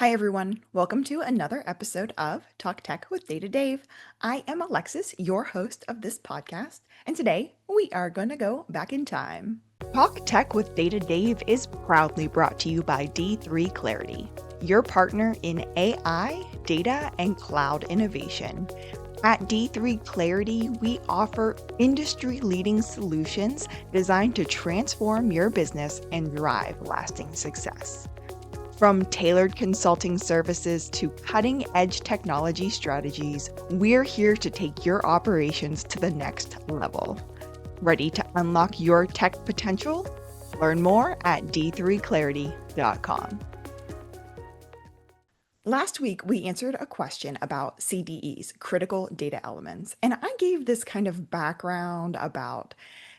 Hi, everyone. Welcome to another episode of Talk Tech with Data Dave. I am Alexis, your host of this podcast, and today we are going to go back in time. Talk Tech with Data Dave is proudly brought to you by D3 Clarity, your partner in AI, data, and cloud innovation. At D3 Clarity, we offer industry-leading solutions designed to transform your business and drive lasting success. From tailored consulting services to cutting-edge technology strategies, we're here to take your operations to the next level. Ready to unlock your tech potential? Learn more at d3clarity.com. Last week, we answered a question about CDEs, critical data elements, and I gave this kind of background about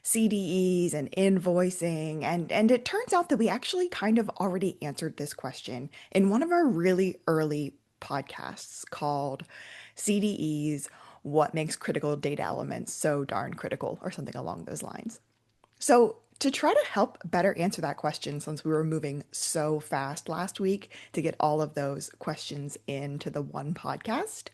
CDEs and invoicing, and it turns out that we actually kind of already answered this question in one of our really early podcasts called CDEs, What Makes Critical Data Elements So Darn Critical, or something along those lines. So, to try to help better answer that question, since we were moving so fast last week to get all of those questions into the one podcast,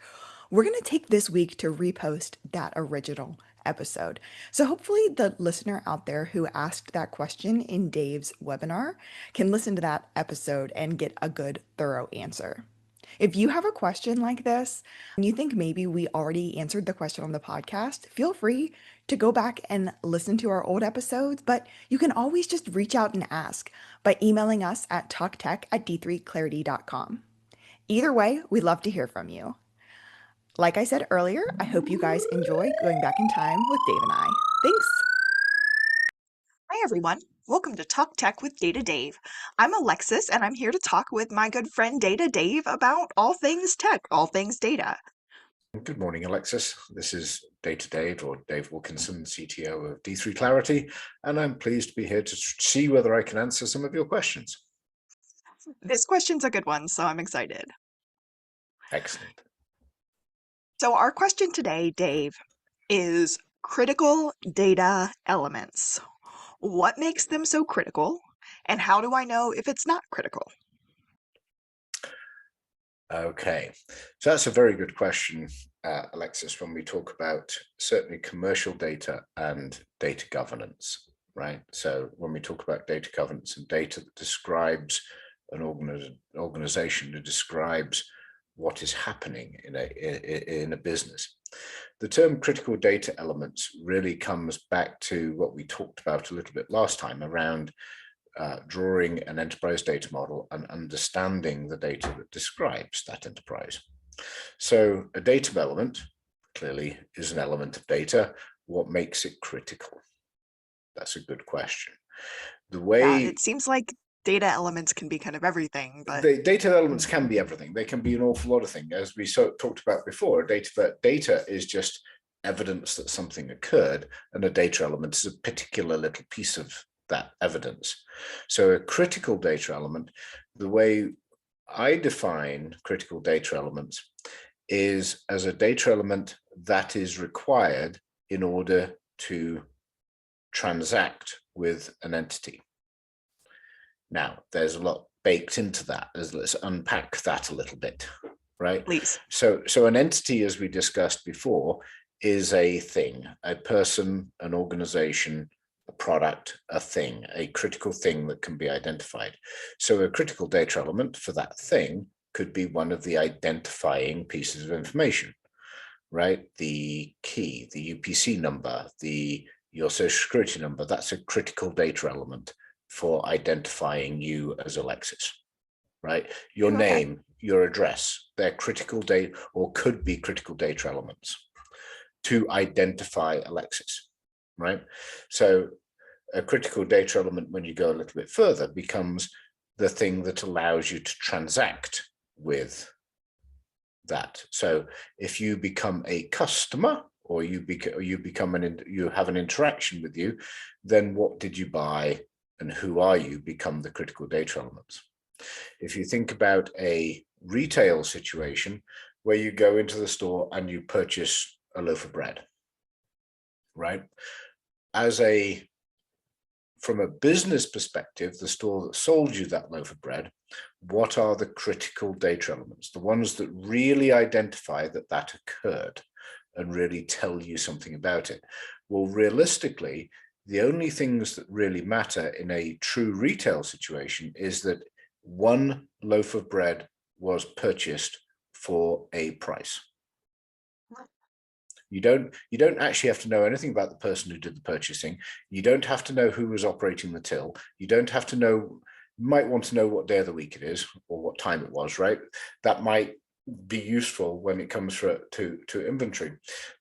we're going to take this week to repost that original episode. So, hopefully, the listener out there who asked that question in Dave's webinar can listen to that episode and get a good, thorough answer. If you have a question like this and you think maybe we already answered the question on the podcast, feel free to go back and listen to our old episodes, but you can always just reach out and ask by emailing us at talktech@d3clarity.com. Either way, we'd love to hear from you. Like I said earlier, I hope you guys enjoy going back in time with Dave and I. Thanks. Hi, everyone. Welcome to Talk Tech with Data Dave. I'm Alexis, and I'm here to talk with my good friend Data Dave about all things tech, all things data. Good morning, Alexis. This is Data Dave, or Dave Wilkinson, CTO of D3 Clarity, and I'm pleased to be here to see whether I can answer some of your questions. This question's a good one, so I'm excited. Excellent. So our question today, Dave, is critical data elements. What makes them so critical, and how do I know if it's not critical? Okay, so that's a very good question, Alexis, when we talk about certainly commercial data and data governance, right? So when we talk about data governance and data that describes an organization, that describes what is happening in a business. The term critical data elements really comes back to what we talked about a little bit last time around drawing an enterprise data model and understanding the data that describes that enterprise. So a data element clearly is an element of data. What makes it critical? That's a good question. The way it seems like data elements can be kind of everything, but the data elements can be everything. They can be an awful lot of things, as we talked about before. Data is just evidence that something occurred, and a data element is a particular little piece of that evidence. So a critical data element, the way I define critical data elements is as a data element that is required in order to transact with an entity. Now, there's a lot baked into that. Let's unpack that a little bit, right? Please. So an entity, as we discussed before, is a thing, a person, an organization, a product, a thing, a critical thing that can be identified. So a critical data element for that thing could be one of the identifying pieces of information, right? The key, the UPC number, your social security number, that's a critical data element for identifying you as Alexis, right? Your name, your address, they're critical data or could be critical data elements to identify Alexis, right? So a critical data element, when you go a little bit further, becomes the thing that allows you to transact with that. So if you become a customer or you have an interaction with you, then what did you buy and who are you become the critical data elements. If you think about a retail situation where you go into the store and you purchase a loaf of bread, right? As a from a business perspective, the store that sold you that loaf of bread, what are the critical data elements, the ones that really identify that that occurred and really tell you something about it? Well, realistically, the only things that really matter in a true retail situation is that one loaf of bread was purchased for a price. You don't actually have to know anything about the person who did the purchasing. You don't have to know who was operating the till. You don't have to know, you might want to know what day of the week it is or what time it was, right? That might be useful when it comes to inventory.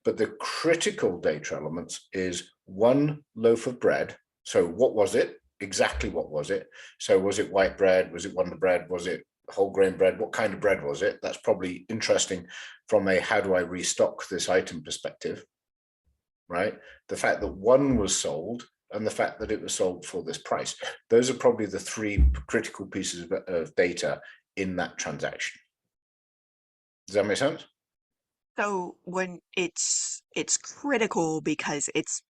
But the critical data elements is one loaf of bread. So what was it? Exactly what was it? So was it white bread? Was it Wonder Bread? Was it whole grain bread? What kind of bread was it? That's probably interesting from a how do I restock this item perspective, right? The fact that one was sold and the fact that it was sold for this price. Those are probably the three critical pieces of data in that transaction. Does that make sense? So when it's critical because it's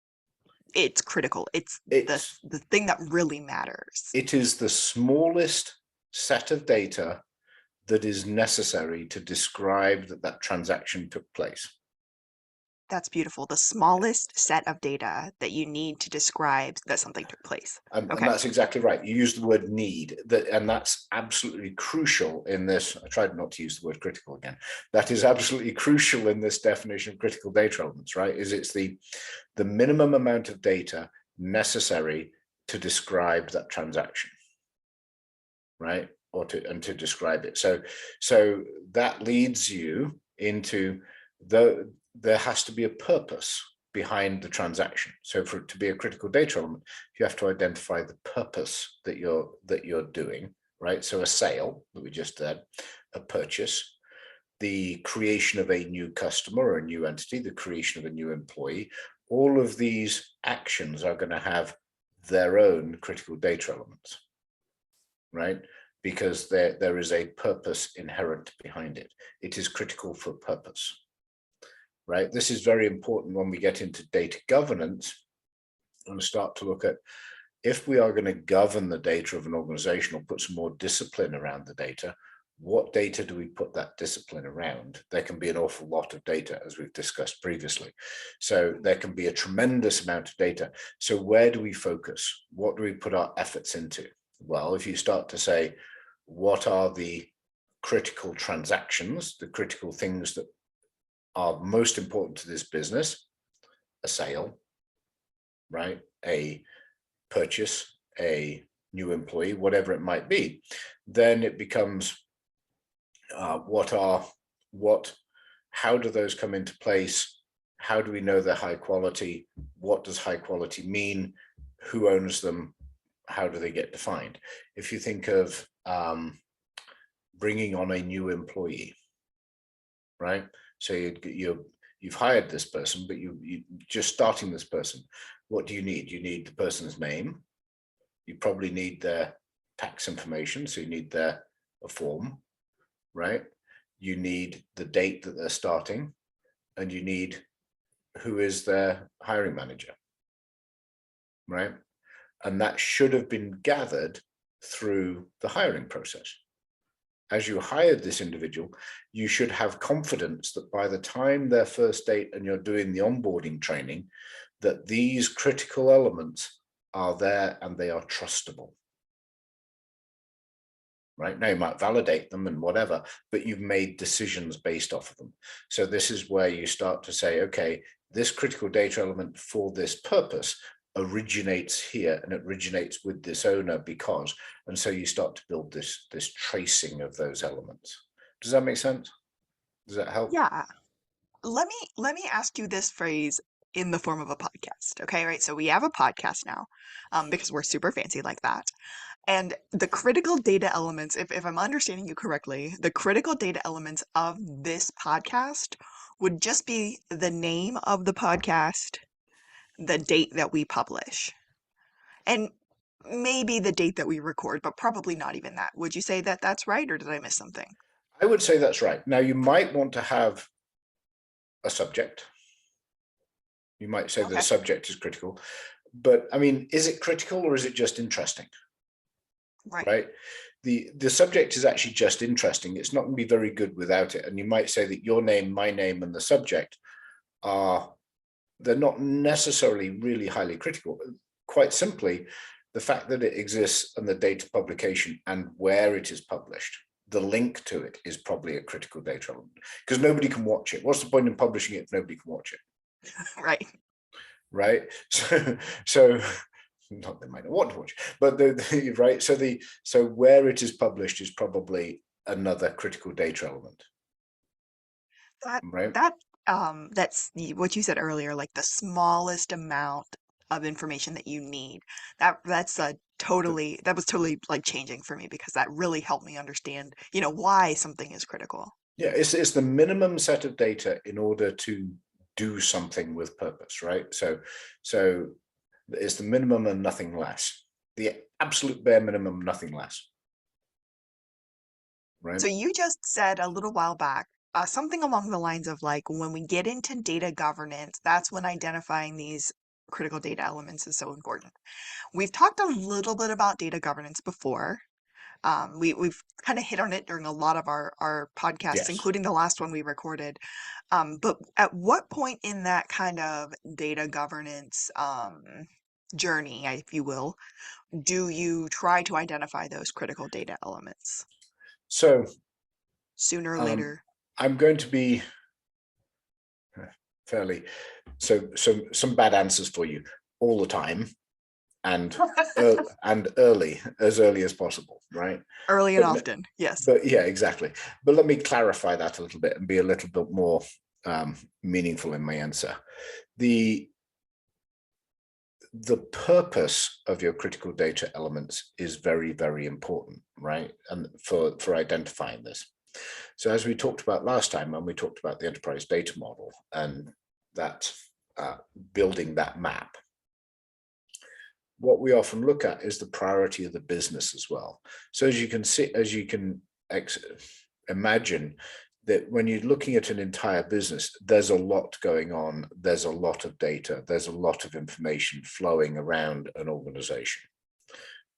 critical. It's It's the thing that really matters. it is the smallest set of data that is necessary to describe that that transaction took place. That's beautiful. The smallest set of data that you need to describe that something took place. And Okay. that's exactly right. You use the word need, and that's absolutely crucial in this. I tried not to use the word critical again. That is absolutely crucial in this definition of critical data elements, right? It's the minimum amount of data necessary to describe that transaction, right? Or to describe it. So that leads you into there has to be a purpose behind the transaction. So for it to be a critical data element, you have to identify the purpose that you're doing, right? So a sale that we just did, a purchase, the creation of a new customer or a new entity, the creation of a new employee. All of these actions are going to have their own critical data elements, right? Because there is a purpose inherent behind it. It is critical for purpose, right? This is very important when we get into data governance and start to look at, if we are going to govern the data of an organization or put some more discipline around the data, what data do we put that discipline around? There can be an awful lot of data, as we've discussed previously. So there can be a tremendous amount of data. So where do we focus? What do we put our efforts into? Well, if you start to say, what are the critical transactions, the critical things that are most important to this business? A sale, right? A purchase, a new employee, whatever it might be. Then it becomes how do those come into place? How do we know they're high quality? What does high quality mean? Who owns them? How do they get defined? If you think of bringing on a new employee, right? So you've hired this person, but you just starting this person. What do you need? You need the person's name. You probably need their tax information, so you need a form, right? You need the date that they're starting, and you need who is their hiring manager, right? And that should have been gathered through the hiring process. As you hired this individual, you should have confidence that by the time their first date and you're doing the onboarding training, that these critical elements are there and they are trustable. Right now, you might validate them and whatever, but you've made decisions based off of them. So this is where you start to say, okay, this critical data element for this purpose originates here and it originates with this owner because, and so you start to build this tracing of those elements. Does that make sense? Does that help? Yeah. Let me ask you this phrase in the form of a podcast. Okay, right? So we have a podcast now, because we're super fancy like that. And the critical data elements, if I'm understanding you correctly, the critical data elements of this podcast would just be the name of the podcast, the date that we publish, and maybe the date that we record, but probably not even that. Would you say that that's right, or did I miss something? I would say that's right. Now, you might want to have a subject. You might say that a Okay. subject is critical, but I mean, is it critical or is it just interesting? Right. Right. The subject is actually just interesting. It's not going to be very good without it. And you might say that your name, my name, and the subject are, they're not necessarily really highly critical. Quite simply, the fact that it exists and the date of publication and where it is published, the link to it is probably a critical data element, because nobody can watch it. What's the point in publishing it if nobody can watch it? Right. Right. So not they might not want to watch, but right. So where it is published is probably another critical data element, That right? that that's what you said earlier, like the smallest amount of information that you need. That's a totally that was totally like changing for me because that really helped me understand, why something is critical. Yeah, it's the minimum set of data in order to do something with purpose, right? So it's the minimum and nothing less. The absolute bare minimum, nothing less, right? So you just said a little while back, something along the lines of like when we get into data governance, that's when identifying these critical data elements is so important. We've talked a little bit about data governance before. We've kind of hit on it during a lot of our podcasts, Yes. including the last one we recorded. But at what point in that kind of data governance journey, if you will, do you try to identify those critical data elements? So Sooner or um, later? I'm going to be fairly some bad answers for you all the time, and early, as early as possible, right? Early and But often, yes. but yeah, exactly. But let me clarify that a little bit and be a little bit more meaningful in my answer. The the purpose of your critical data elements is very, very important, right? And for identifying this. So as we talked about last time, when we talked about the enterprise data model and that building that map, what we often look at is the priority of the business as well. So as you can see, as you can imagine, that when you're looking at an entire business, there's a lot going on, there's a lot of data, there's a lot of information flowing around an organization,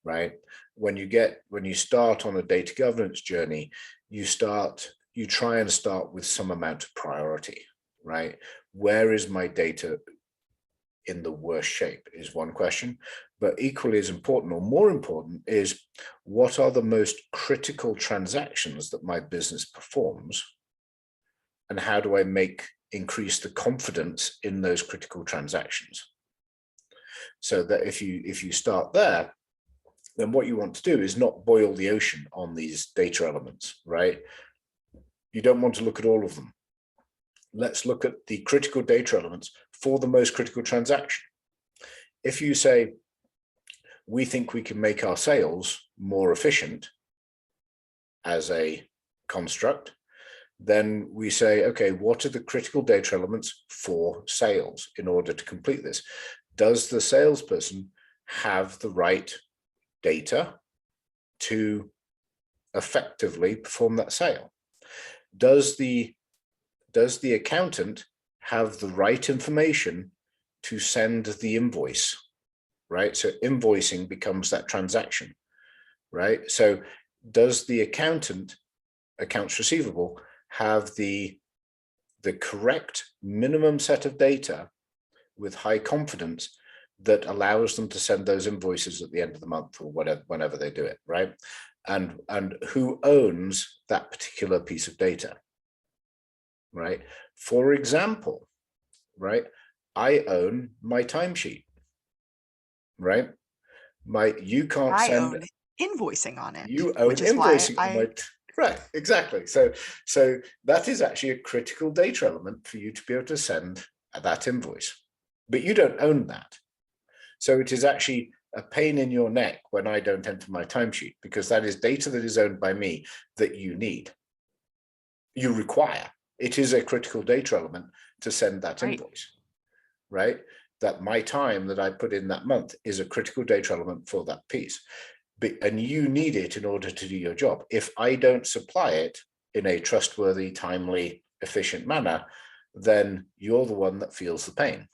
right? When you start on a data governance journey, you try and start with some amount of priority, right? Where is my data in the worst shape is one question, but equally as important or more important is what are the most critical transactions that my business performs, and how do I increase the confidence in those critical transactions? So that if you start there, then what you want to do is not boil the ocean on these data elements, right? You don't want to look at all of them. Let's look at the critical data elements for the most critical transaction. If you say, we think we can make our sales more efficient as a construct, then we say, okay, what are the critical data elements for sales in order to complete this? Does the salesperson have the right data to effectively perform that sale? Does the accountant have the right information to send the invoice, right? So invoicing becomes that transaction, right? So does the accounts receivable, have the correct minimum set of data with high confidence that allows them to send those invoices at the end of the month or whatever, whenever they do it, right? And who owns that particular piece of data, right? For example, right, I own my timesheet, right? You can't I send, own invoicing on it, you own which is why invoicing on I my, right, exactly. So that is actually a critical data element for you to be able to send that invoice, but you don't own that. So it is actually a pain in your neck when I don't enter my timesheet, because that is data that is owned by me that you require. It is a critical data element to send that right. invoice, right? That my time that I put in that month is a critical data element for that piece. And you need it in order to do your job. If I don't supply it in a trustworthy, timely, efficient manner, then you're the one that feels the pain.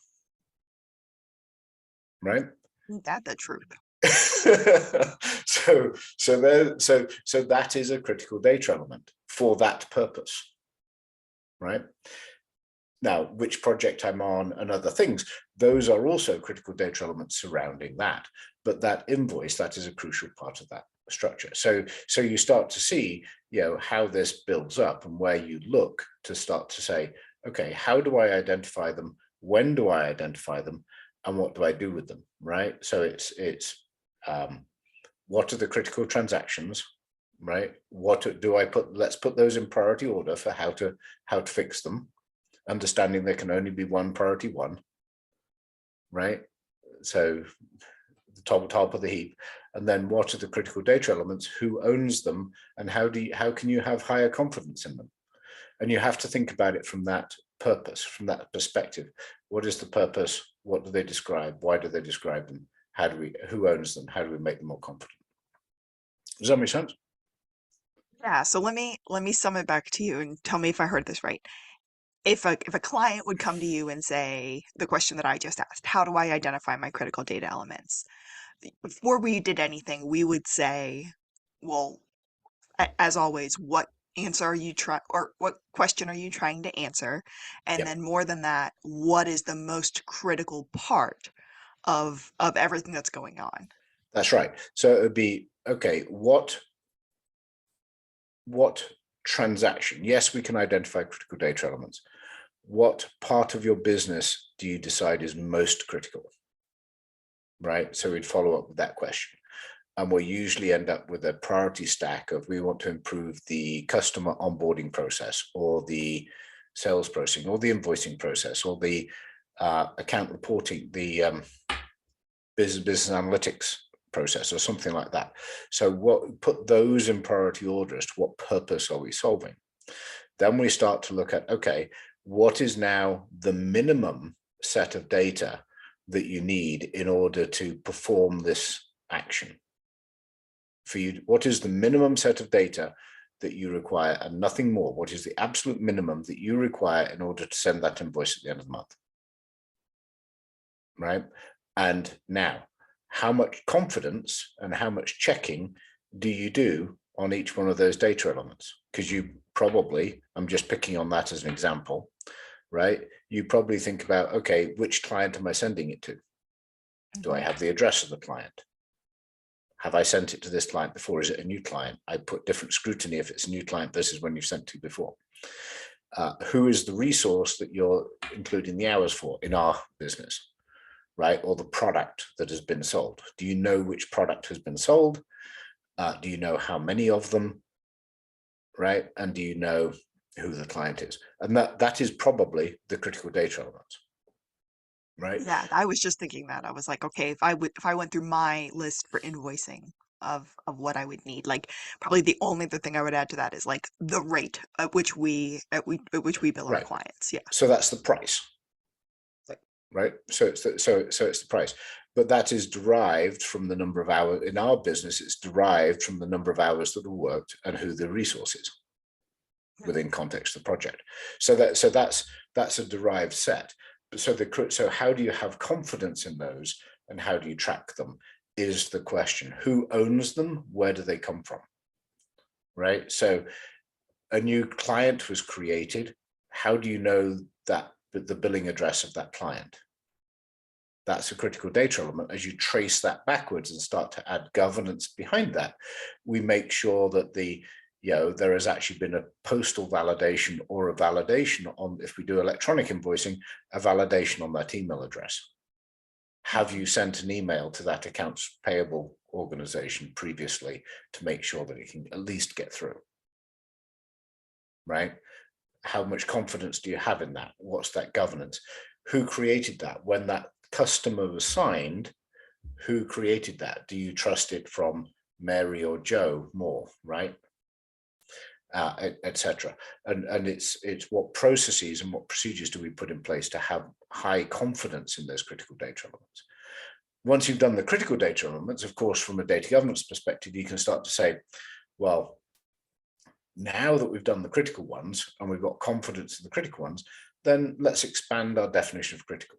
right? Ain't that the truth? So that is a critical data element for that purpose, right? Now, which project I'm on and other things, those are also critical data elements surrounding that. But that invoice, that is a crucial part of that structure. So you start to see, how this builds up and where you look to start to say, okay, how do I identify them? When do I identify them? And what do I do with them, right? So it's what are the critical transactions, right? What do I put? Let's put those in priority order for how to fix them, understanding there can only be one priority one, right? So the top of the heap. And then what are the critical data elements, who owns them, and how can you have higher confidence in them? And you have to think about it from that purpose, from that perspective. What is the purpose? What do they describe? Why do they describe them? Who owns them? How do we make them more confident? Does that make sense? Yeah, so let me sum it back to you and tell me if I heard this right. If a client would come to you and say the question that I just asked, how do I identify my critical data elements? Before we did anything, we would say, well, as always, what answer are you trying, or what question are you trying to answer? And Yep, then more than that, what is the most critical part of everything that's going on? that's right. So it would be, okay, what transaction? Yes, we can identify critical data elements. What part of your business do you decide is most critical? Right. So we'd follow up with that question. And we'll usually end up with a priority stack of, we want to improve the customer onboarding process, or the sales processing, or the invoicing process, or the account reporting, the business analytics process, or something like that. So put those in priority order as to what purpose are we solving. Then we start to look at, okay, what is now the minimum set of data that you need in order to perform this action? For you, what is the minimum set of data that you require, and nothing more? What is the absolute minimum that you require in order to send that invoice at the end of the month? Right? And now, how much confidence and how much checking do you do on each one of those data elements? Because you probably, I'm just picking on that as an example, right? You probably think about, okay, which client am I sending it to? Do I Mhm. have the address of the client? Have I sent it to this client before? Is it a new client? I put different scrutiny if it's a new client versus when you've sent to before. Who is the resource that you're including the hours for in our business, right? Or the product that has been sold. Do you know which product has been sold? Do you know how many of them, right? And do you know who the client is? And that is probably the critical data element, right? Yeah, I was just thinking that. I was like, okay, if I went through my list for invoicing of what I would need, like probably the only other thing I would add to that is like the rate at which we bill our Right. clients. Yeah. So that's the price, Like, right? So it's the price, but that is derived from the number of hours in our business. It's derived from the number of hours that are worked and who the resource is within context of the project. So that's a derived set. So how do you have confidence in those, and how do you track them, is the question. Who owns them? Where do they come from? Right. So a new client was created. How do you know that the billing address of that client? That's a critical data element. As you trace that backwards and start to add governance behind that, we make sure that there has actually been a postal validation, or a validation on, if we do electronic invoicing, a validation on that email address. Have you mhm. sent an email to that accounts payable organization previously to make sure that it can at least get through? Right? How much confidence do you have in that? What's that governance? Who created that? When that customer was signed, who created that? Do you trust it from Mary or Joe more, right? Etc. And it's what processes and what procedures do we put in place to have high confidence in those critical data elements? Once you've done the critical data elements, of course, from a data governance perspective, you can start to say, well, now that we've done the critical ones and we've got confidence in the critical ones, then let's expand our definition of critical.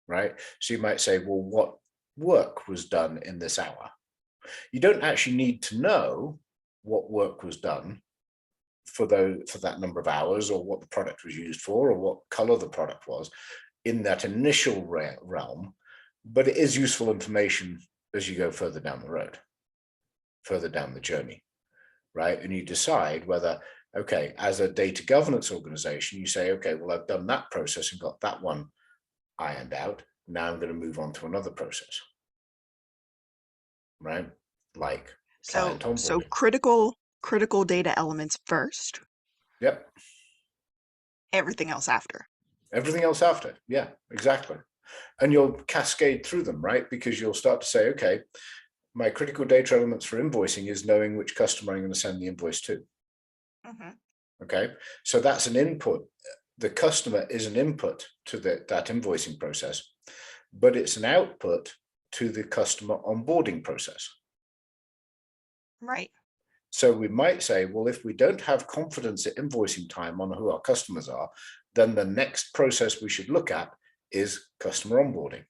right? So you might say, well, what work was done in this hour? You don't actually need to know what work was done for that number of hours, or what the product was used for, or what color the product was in that initial realm, but it is useful information as you go further down the road, further down the journey, right? And you decide whether, okay, as a data governance organization, you say, okay, well, I've done that process and got that one ironed out. Now I'm going to move on to another process, right? Like client So onboarding. critical data elements first, Yep. everything else after. Everything else after. Yeah, exactly. And you'll cascade through them, right? Because you'll start to say, okay, my critical data elements for invoicing is knowing which customer I'm going to send the invoice to. Mm-hmm. Okay, so that's an input. The customer is an input to that invoicing process, but it's an output to the customer onboarding process. Right. So we might say, well, if we don't have confidence at invoicing time on who our customers are, then the next process we should look at is customer onboarding.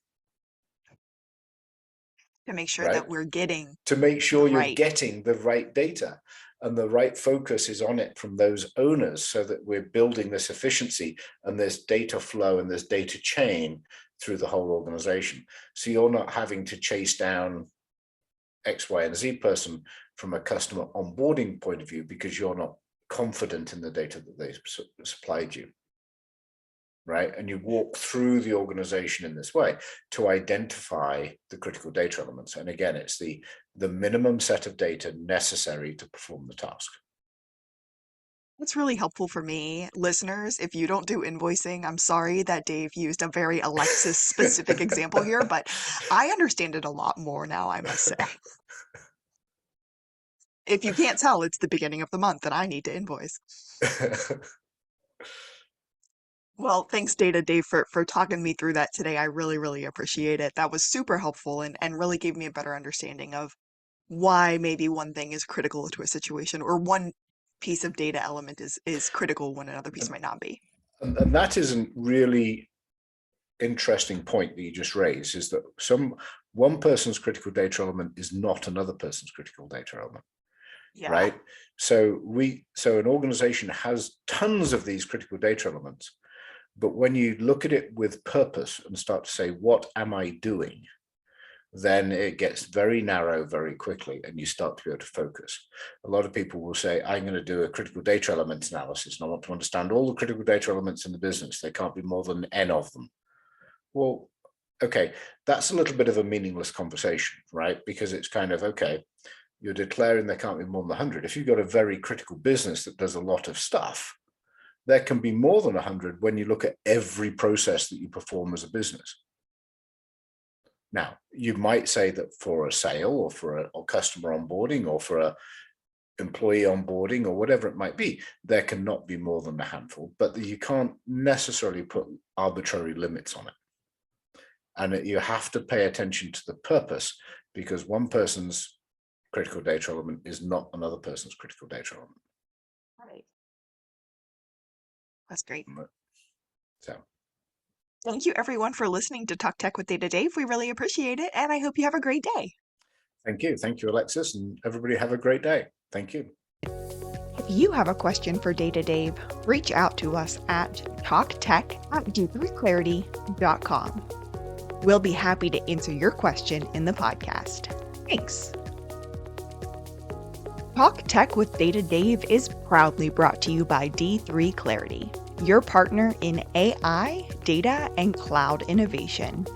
To make sure Right? that we're getting To make the sure you're right. getting the right data and the right focus is on it from those owners, so that we're building this efficiency and this data flow and this data chain through the whole organization. So you're not having to chase down X, Y, and Z person from a customer onboarding point of view because you're not confident in the data that they supplied you. Right? And you walk through the organization in this way to identify the critical data elements. And again, it's the minimum set of data necessary to perform the task. That's really helpful for me. Listeners, if you don't do invoicing, I'm sorry that Dave used a very Alexis specific example here, but I understand it a lot more now, I must say. If you can't tell, it's the beginning of the month and I need to invoice. Well, thanks, Data Dave, for talking me through that today. I really, really appreciate it. That was super helpful and really gave me a better understanding of why maybe one thing is critical to a situation, or one piece of data element is critical when another piece might not be. And that is a really interesting point that you just raised, is that one person's critical data element is not another person's critical data element. Yeah. Right? So an organization has tons of these critical data elements, but when you look at it with purpose and start to say, what am I doing? Then it gets very narrow very quickly and you start to be able to focus. A lot of people will say, I'm going to do a critical data elements analysis and I want to understand all the critical data elements in the business. There can't be more than N of them. Well, okay, that's a little bit of a meaningless conversation, right? Because it's kind of, okay, you're declaring there can't be more than 100. If you've got a very critical business that does a lot of stuff, there can be more than 100 when you look at every process that you perform as a business. Now, you might say that for a sale or for a customer onboarding or for a employee onboarding or whatever it might be, there cannot be more than a handful, but you can't necessarily put arbitrary limits on it. And you have to pay attention to the purpose, because one person's critical data element is not another person's critical data element. Right. That's great. So thank you everyone for listening to Talk Tech with Data Dave. We really appreciate it, and I hope you have a great day. Thank you. Thank you, Alexis, and everybody have a great day. Thank you. If you have a question for Data Dave, reach out to us at talktech@d3clarity.com. We'll be happy to answer your question in the podcast. Thanks. Talk Tech with Data Dave is proudly brought to you by D3 Clarity, your partner in AI, data, and cloud innovation.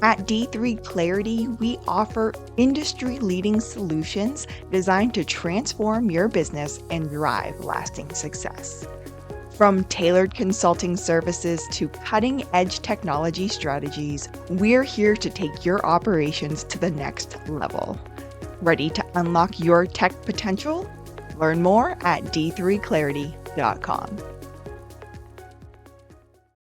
At D3 Clarity, we offer industry-leading solutions designed to transform your business and drive lasting success. From tailored consulting services to cutting-edge technology strategies, we're here to take your operations to the next level. Ready to unlock your tech potential? Learn more at d3clarity.com.